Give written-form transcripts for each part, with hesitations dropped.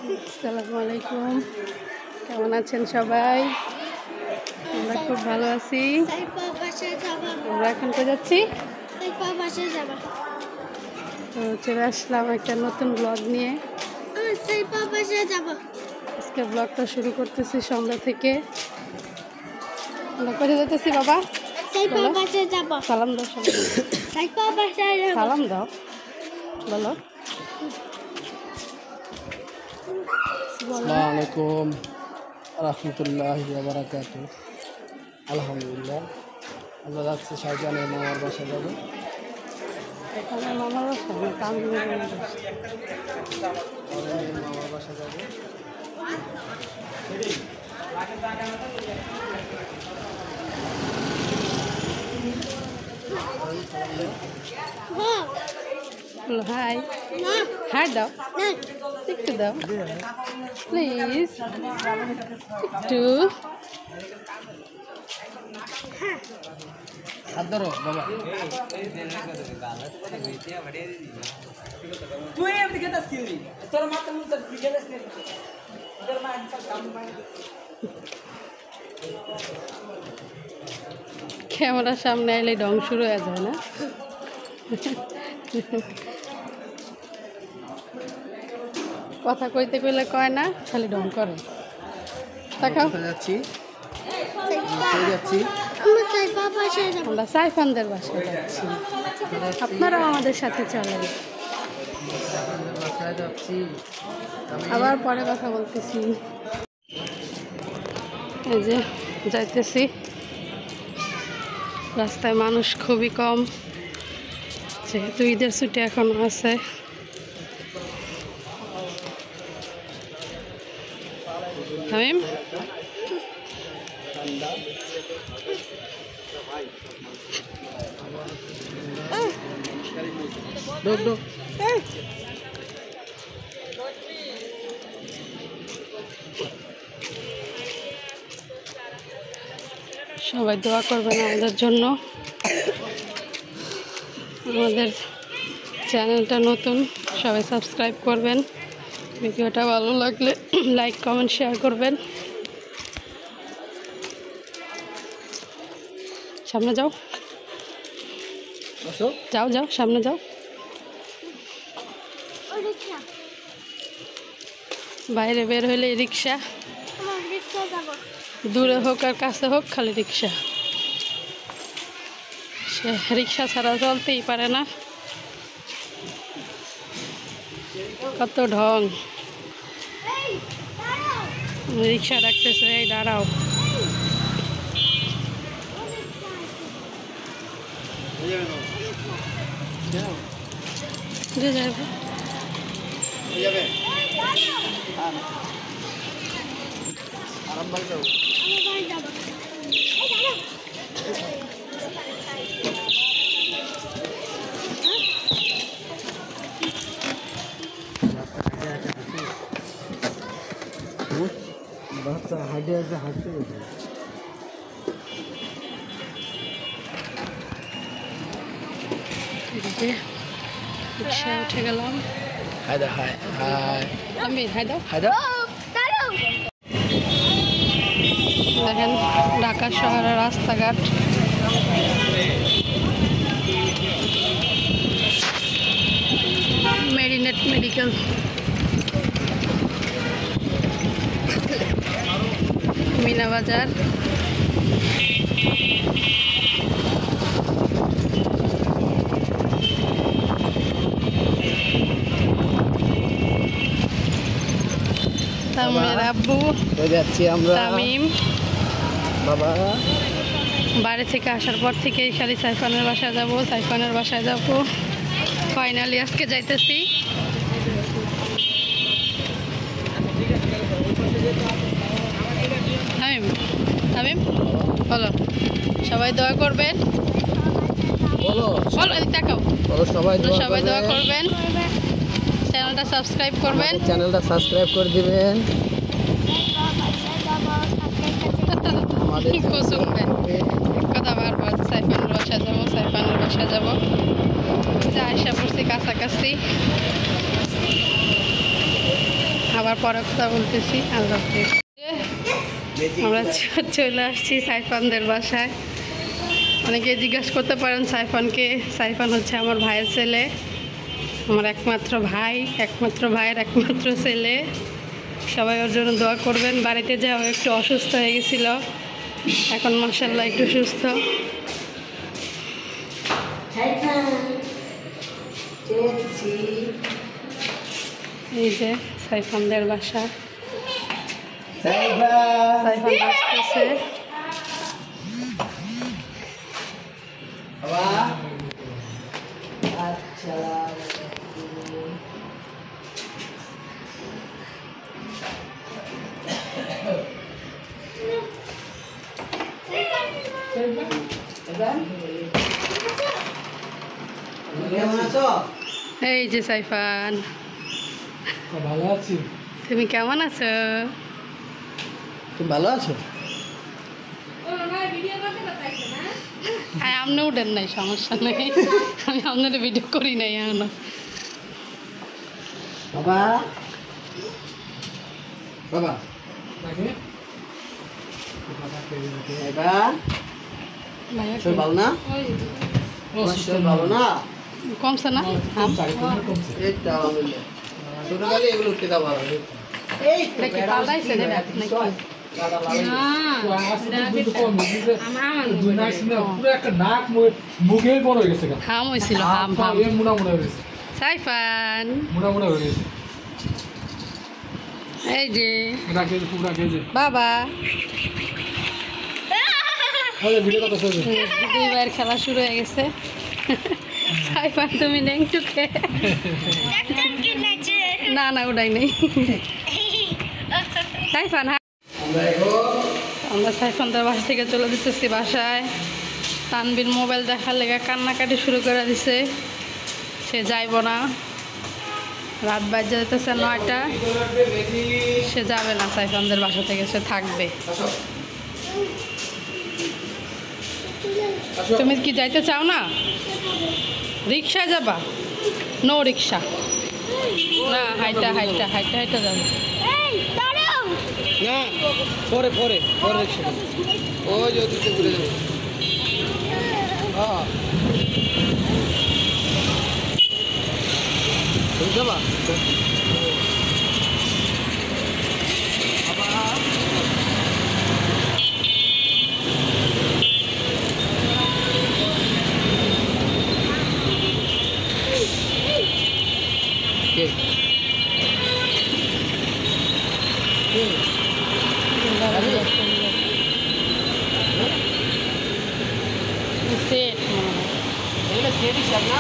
আসসালামু আলাইকুম, কেমন আছেন সবাই? আমরা খুব ভালো আছি। আমরা এখন কোথায় যাচ্ছি? তো চলে আসলাম একটা নতুন ব্লগ নিয়ে। আজকে ব্লগটা শুরু করতেছি সন্ধ্যা থেকে। আমরা কোথায় যেতেছি বাবা? সালাম দাও, সালাম দাও, বলো। আসসালামু আলাইকুম রাহমাতুল্লাহি ওয়া বারাকাতুহু। আলহামদুলিল্লাহ, আমরা যাচ্ছি শাহজাহানের মামার বাসা যাব। এখানে মামার বাসা না, কামরুলের মামার বাসা যাব। হাই, হাই দাও, একটু দাও প্লিজ, একটু। হাত ধরো বাবা। ক্যামেরার সামনে এলে ঢং শুরু হয়ে যায় না? কথা কইতে কইলে কয় না, খালি ঢং করে। তাকাও, যাচ্ছি আমরা সাইফানদের বাসায় যাচ্ছি, আপনারাও আমাদের সাথে চলেন। বাসায় যাচ্ছি, আবার পরে কথা বলতেছি। এই যে যাইতেছি, রাস্তায় মানুষ খুবই কম, যেহেতু ঈদের ছুটি এখনো আছে। তামিম, ঢোক ঢোক। সবাই দোয়া করবেন আমাদের জন্য। আমাদের চ্যানেলটা নতুন, সবাই সাবস্ক্রাইব করবেন। ভিডিওটা ভালো লাগলে লাইক কমেন্ট শেয়ার করবেন। সামনে যাও, যাও যাও, সামনে যাও। বাইরে বের হইলে রিক্সা, দূরে হোক আর কাছে হোক, খালি রিক্সা। সে রিক্সা ছাড়া চলতেই পারে না, কত ঢং। রিক্সা ডাকতেছে, এই দাঁড়াও। বাচ্চা হাঁটে আছে, হাঁটতে গেছে। রিক্সা উঠে গেলাম। হাই দা, হাই হাই আমি হাই দাও। হাই দা। দেখেন ঢাকা শহরের রাস্তাঘাট, মেরিনেট মেডিকেল, মিনা বাজার। তামিমের আব্বু, যাচ্ছি আমরা। তামিম বাবা বাড়ি থেকে আসার পর থেকে খালি সাইফানের বাসায় যাব, সাইফানের বাসায় যাব। ফাইনালি আজকে যাইতেছি। তামিম, তামিম বলো, সবাই দোয়া করবেন। বলো বলো, দেখাও। বলো, সবাই সবাই দোয়া করবেন, চ্যানেলটা সাবস্ক্রাইব করবেন, চ্যানেলটা সাবস্ক্রাইব করে দিবেন। কথা বারবার সাইফানের বাসায় যাবো, সাইফানের বাসায় যাবো। আয়সা পড়ছি কাছাকাছি, আবার আবার পরে কথা বলতেছি। আল্লাহ হাফেজ। আমরা চলে আসছি সাইফানদের বাসায়। অনেকে জিজ্ঞাসা করতে পারেন সাইফানকে। সাইফান হচ্ছে আমার ভাইয়ের ছেলে, আমার একমাত্র ভাইয়ের একমাত্র ছেলে। সবাই ওর জন্য দোয়া করবেন। বাড়িতে যাও, একটু অসুস্থ হয়ে গেছিল, এখন মাশাআল্লাহ একটু সুস্থ। এই যে সাইফানদের বাসা। সাইফান আসতেছে। এই যে সাইফান, ভালো আছি। তুমি কেমন আছো? তুমি ভালো আছো? হ্যাঁ, আপনি উঠেন নাই, সমস্যা নেই। আমি আপনার ভিডিও করি নাই এখনো। বাবা বাবা শরীর ভালো না? শরীর ভালো না? কমছে না? এইটা আলহামদুলিল্লাহ। ছোটকালে এগুলো উঠতে দাও ভালো। এই এটা কি পাল্টাইছে রে নাকি? হাম হয়েছিল, হাম। সাইফান এই যে বাবা, দুইবার খেলা শুরু হয়ে গেছে। সাইফান তুমি নেংটুকে না উড়াই নেই। সাইফান, আমরা সাইফানদের বাসা থেকে চলে দিতেছি বাসায়। তানবীর মোবাইল দেখার লেগে কান্নাকাটি শুরু করে দিছে, সে যাইব না। রাত বাজে যেতেছে 9টা, সে যাবে না সাইফানদের বাসা থেকে, সে থাকবে। তুমি কি যাইতে চাও না? রিক্সা যাবা? নো রিক্সা না, হাইটা যাবে। না, পরে ওই যে ওদিকে ঘুরে যাবে। যাবা সেট এগুলো সেটি সব না?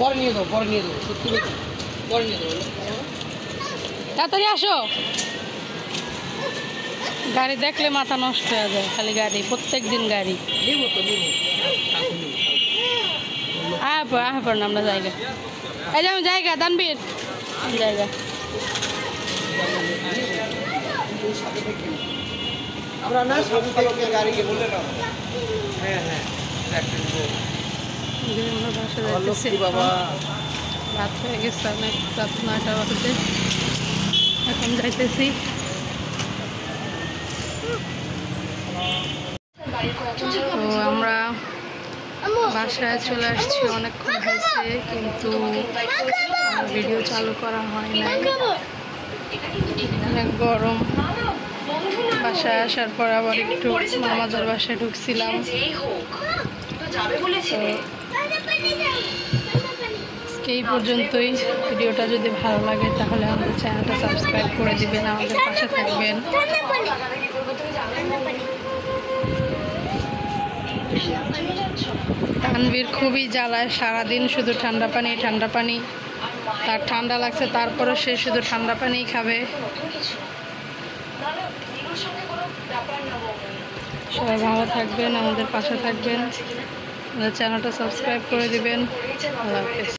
পরে নিয়ে যাও সত্যি পরে নিয়ে যাবো। তাড়াতাড়ি আসো, গাড়ি দেখলে মাথা নষ্ট হয়ে যায়। খালি গাড়ি, প্রত্যেক দিন গাড়ি। আহ আমরা জায়গা, এই যে আমি জায়গা দানবীর জায়গা। আমরা না সামনে থেকে গাড়িকে বলে নাও। হ্যাঁ আমরা বাসা যাইতেছি। বাবা রাত হয়ে গেছে অনেক, রাত 9টা বাজে, এখন যাইতেছি। তো আমরা বাসায় চলে আসছি, অনেকক্ষণ হয়েছে, কিন্তু ভিডিও চালু করা হয় নাই। অনেক গরম। বাসায় আসার পর আবার একটু মামাদের বাসায় ঢুকছিলাম। আজকে এই পর্যন্তই। ভিডিওটা যদি ভালো লাগে তাহলে আমাদের চ্যানেলটা সাবস্ক্রাইব করে দিবেন, আমাদের পাশে থাকবেন। তানবীর খুবই জ্বালায়, সারাদিন শুধু ঠান্ডা পানি। তার ঠান্ডা লাগছে, তারপরও সে শুধু ঠান্ডা পানিই খাবে। সবাই ভালো থাকবেন, আমাদের পাশে থাকবেন, আমাদের চ্যানেলটা সাবস্ক্রাইব করে দিবেন। আল্লাহ হাফেজ।